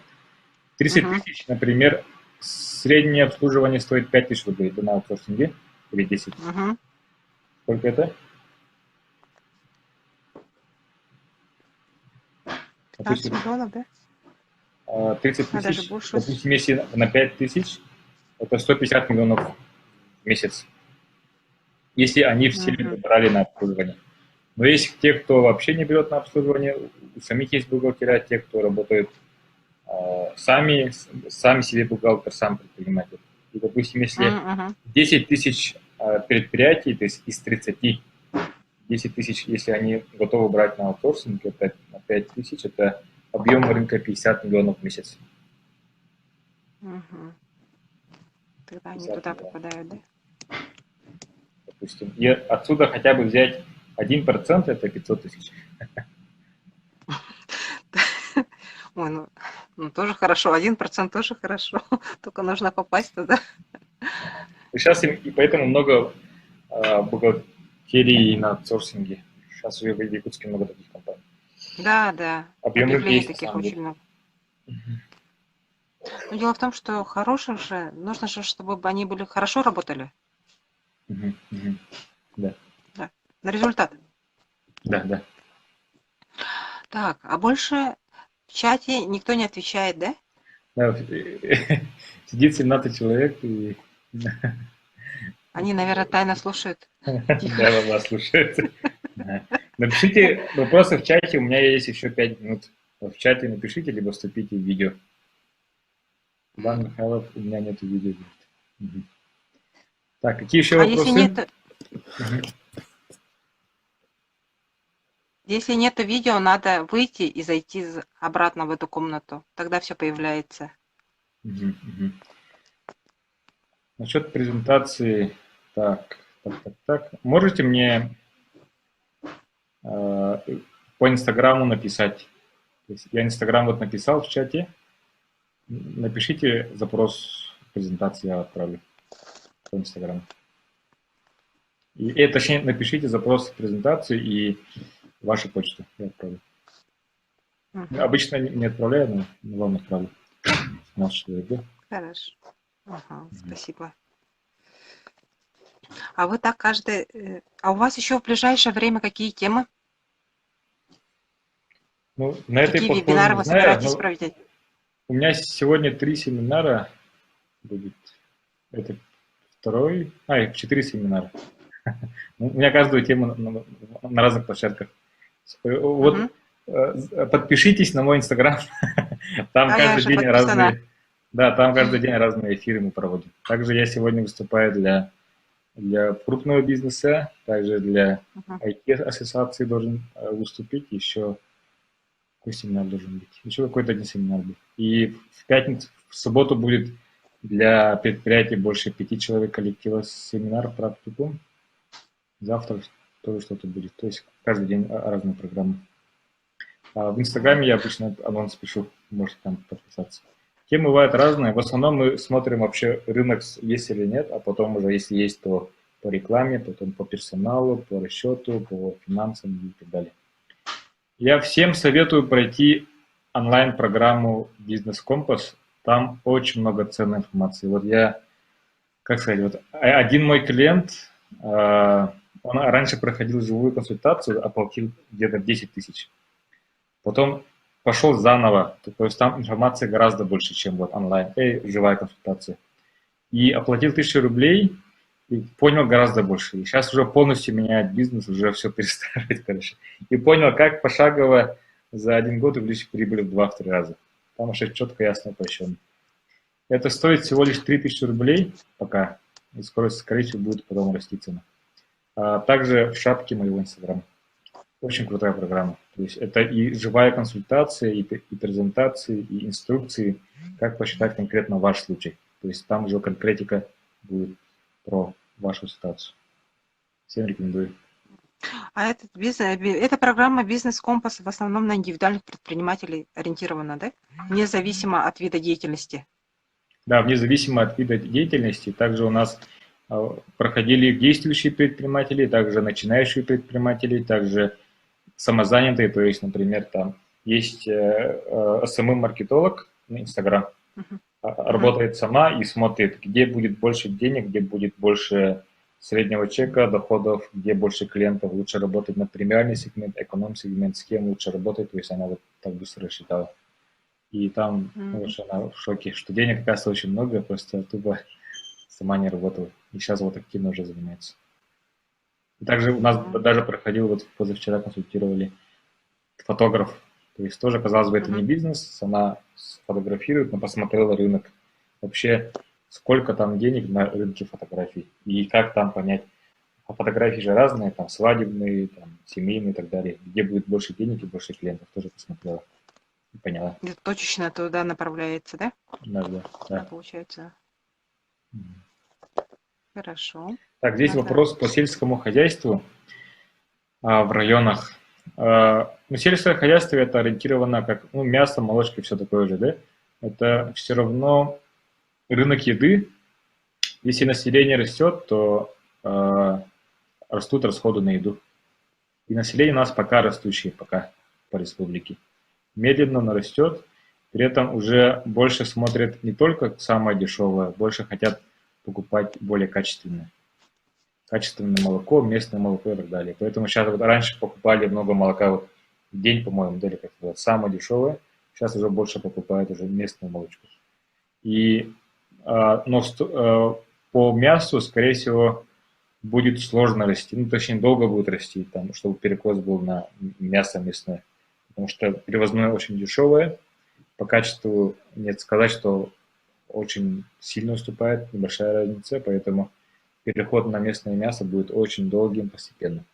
30 мгм, тысяч, например, среднее обслуживание стоит 5 тысяч рублей, да, на аутсорсинге, или 10. мгм. Сколько это? 15 Допустим, миллионов, да? 30 А даже тысяч, больше. допустим, если на 5 тысяч, это 150 миллионов в месяц, если они все Мгм. брали на обслуживание. Но есть те, кто вообще не берет на обслуживание, у самих есть бухгалтера, те, кто работают сами себе бухгалтер, сам предприниматель. И, допустим, если Мгм. 10 тысяч предприятий, то есть из 30, 10 тысяч, если они готовы брать на аутсорсинг, это на 5 тысяч, это объем рынка 50 миллионов в месяц. Мгм. Тогда они 50 туда миллионов, попадают, да? допустим. И отсюда хотя бы взять 1%, это 500 тысяч. Ой, тоже хорошо. 1% тоже хорошо. Только нужно попасть туда. И сейчас и поэтому много бухгалтерии на аутсорсинге. Сейчас уже в Якутске много таких компаний. Да, да. Объем рынка Объявлений есть на таких самом деле. очень много. Но дело в том, что хороших же, нужно же, чтобы они были хорошо работали. Мгм, мгм. Да, Да. На результат. да, да. Так, а больше в чате никто не отвечает, да? Да, сидит 17 человек и Они, наверное, тайно слушают. Тихо. да, слушает. Ага. Напишите вопросы в чате, у меня есть еще 5 минут. в чате напишите, либо вступите в видео. Иван Михайлов, у меня нет видео. Угу. Так, какие еще А вопросы? если нет видео, надо выйти и зайти обратно в эту комнату. Тогда все появляется. Насчет презентации, так. Можете мне по Инстаграму написать? То есть я Инстаграм вот написал в чате. Напишите запрос презентации, я отправлю по Инстаграму. Точнее, напишите запрос презентации и вашу почту я отправлю. Обычно не отправляю, но вам отправлю. 15 человек, да? Хорошо. Ага, спасибо. А вы так каждый... А у вас еще в ближайшее время какие темы? Ну, на этой какие платформе вебинары не вы знаю, собираетесь проводить? У меня сегодня 3 семинара будет. Это второй... 4 семинара. У меня каждую тему на разных площадках. Вот подпишитесь на мой Инстаграм. Там каждый день разные... Да, там каждый день разные эфиры мы проводим. Также я сегодня выступаю для крупного бизнеса, также для IT-ассоциации должен выступить, еще какой семинар должен быть? Еще какой-то один семинар будет. И в пятницу, в субботу будет для предприятий больше 5 человек коллектива семинар про практикум. Завтра тоже что-то будет. То есть каждый день разные программы. А в Инстаграме я обычно анонс пишу, можете там подписаться. Темы бывают разные. В основном мы смотрим вообще рынок, есть или нет, а потом уже, если есть, то по рекламе, потом по персоналу, по расчету, по финансам и так далее. Я всем советую пройти онлайн-программу «Бизнес-компас». Там очень много ценной информации. Вот я, как сказать, вот один мой клиент, он раньше проходил живую консультацию, оплатил где-то 10 тысяч. Потом пошел заново, то есть там информации гораздо больше, чем вот онлайн, живая консультация. И оплатил 1000 рублей, и понял гораздо больше. И сейчас уже полностью меняет бизнес, уже все перестраивает, короче. И понял, как пошагово за 1 год увеличить прибыль в 2-3 раза. Там уже четко, ясно, упрощенно. Это стоит всего лишь 3000 рублей пока. И скорость, скорее всего, будет потом расти цена. А также в шапке моего Инстаграма. Очень крутая программа. То есть это и живая консультация, и презентации, и инструкции, как посчитать конкретно ваш случай. То есть там уже конкретика будет про вашу ситуацию. Всем рекомендую. А эта программа «Бизнес-компас» в основном на индивидуальных предпринимателей ориентирована, да? Независимо от вида деятельности. Да, независимо от вида деятельности. Также у нас проходили действующие предприниматели, также начинающие предприниматели, также самозанятые. То есть, например, там есть SMM-маркетолог на Instagram, работает сама и смотрит, где будет больше денег, где будет больше среднего чека, доходов, где больше клиентов, лучше работать на премиальный сегмент, эконом-сегмент, с кем лучше работать, то есть она вот так быстро рассчитала. И там она в шоке, что денег, оказывается, очень много, просто тупо сама не работала. И сейчас вот активно уже занимается. И также у нас даже проходил, вот позавчера консультировали фотограф. То есть тоже, казалось бы, это не бизнес, она фотографирует, но посмотрела рынок. Вообще, сколько там денег на рынке фотографий и как там понять. А фотографии же разные, там свадебные, там семейные и так далее. Где будет больше денег и больше клиентов, тоже посмотрела и поняла. Это точечно туда направляется, да? Да. Получается. Хорошо. Так, здесь вопрос по сельскому хозяйству в районах. Ну, сельское хозяйство это ориентировано как мясо, молочка и все такое же, да? Это все равно рынок еды. Если население растет, то растут расходы на еду. И население у нас пока растущее, пока по республике. Медленно, но растет. При этом уже больше смотрят не только самое дешевое, больше хотят покупать более качественное. Качественное молоко, местное молоко и так далее. Поэтому сейчас вот раньше покупали много молока, вот в день, по-моему, дали как вот самое дешевое. Сейчас уже больше покупают уже местное молочко. И, но по мясу, скорее всего, будет сложно расти. Ну, точнее, долго будет расти, там, чтобы перекос был на мясо мясное. потому что перевозное очень дешевое, по качеству нет сказать, что очень сильно уступает, небольшая разница, поэтому переход на местное мясо будет очень долгим постепенно.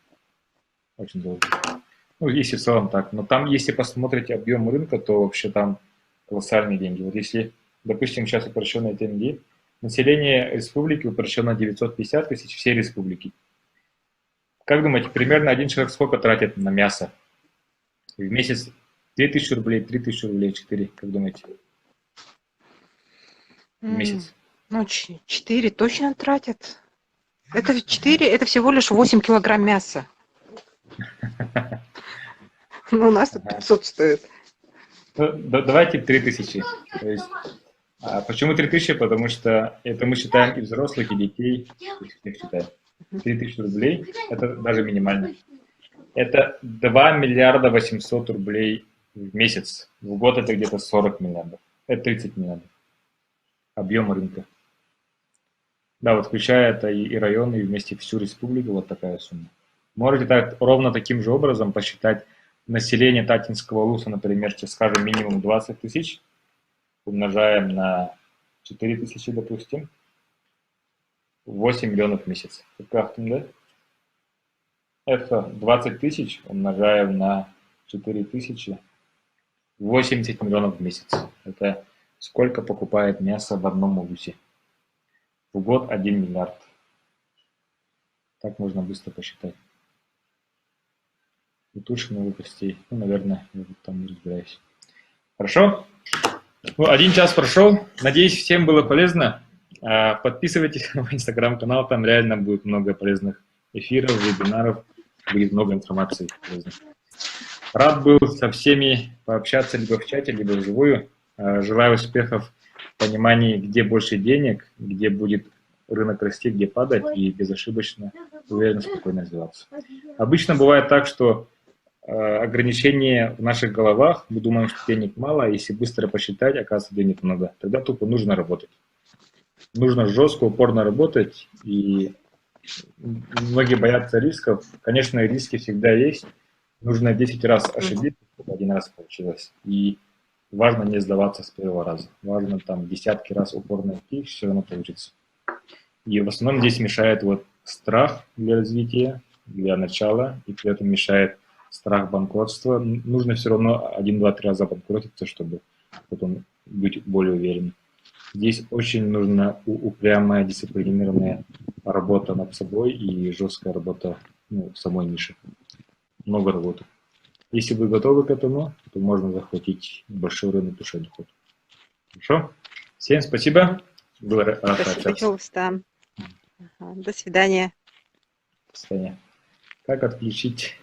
Очень долгим. Ну, если в целом так. Но там, если посмотрите объем рынка, то вообще там колоссальные деньги. Вот если, допустим, сейчас упрощенные тенге, население республики упрощено 950 тысяч, всей республики. Как думаете, примерно один человек сколько тратит на мясо? В месяц 2000 рублей, 3000 рублей, 4, как думаете? В месяц. Ну, 4 точно тратят. Это 4, это всего лишь 8 килограмм мяса. Ну, у нас тут 500 стоит. Ну, давайте 3000. То есть, почему 3000? Потому что это мы считаем и взрослых, и детей. Всех считаем. 3000 рублей, это даже минимально. Это 2 миллиарда 800 рублей в месяц. В год это где-то 40 миллиардов. Это 30 миллиардов. Объем рынка. Да, вот включая это и районы, и вместе всю республику, вот такая сумма. Можете так, ровно таким же образом посчитать население Татинского улуса, например, скажем, минимум 20 тысяч, умножаем на 4 тысячи, допустим, 8 миллионов в месяц. Как, да? Это 20 тысяч умножаем на 4 тысячи, 80 миллионов в месяц. Это сколько покупает мясо в одном улусе? В год 1 миллиард. Так можно быстро посчитать. И тут много костей. Ну, наверное, я там не разбираюсь. Хорошо? Ну, 1 час прошел. Надеюсь, всем было полезно. Подписывайтесь на мой инстаграм-канал. Там реально будет много полезных эфиров, вебинаров. Будет много информации полезной. Рад был со всеми пообщаться либо в чате, либо вживую. Желаю успехов в понимании, где больше денег, где будет рынок расти, где падать, и безошибочно, уверенно, спокойно развиваться. Обычно бывает так, что ограничения в наших головах, мы думаем, что денег мало, а если быстро посчитать, оказывается, денег много. Тогда тупо нужно работать. Нужно жестко, упорно работать, и многие боятся рисков. Конечно, риски всегда есть. Нужно 10 раз ошибиться, чтобы 1 раз получилось. И важно не сдаваться с первого раза. Важно там десятки раз упорно идти, все равно получится. И в основном здесь мешает вот страх для развития, для начала, и при этом мешает страх банкротства. Нужно все равно 1, 2, 3 раза банкротиться, чтобы потом быть более уверенным. Здесь очень нужна упрямая, дисциплинированная работа над собой и жесткая работа в самой нише. Много работы. Если вы готовы к этому, то можно захватить большой рынок души доход. Хорошо? Всем спасибо. Было рад общаться. До свидания. До свидания. Как отключить?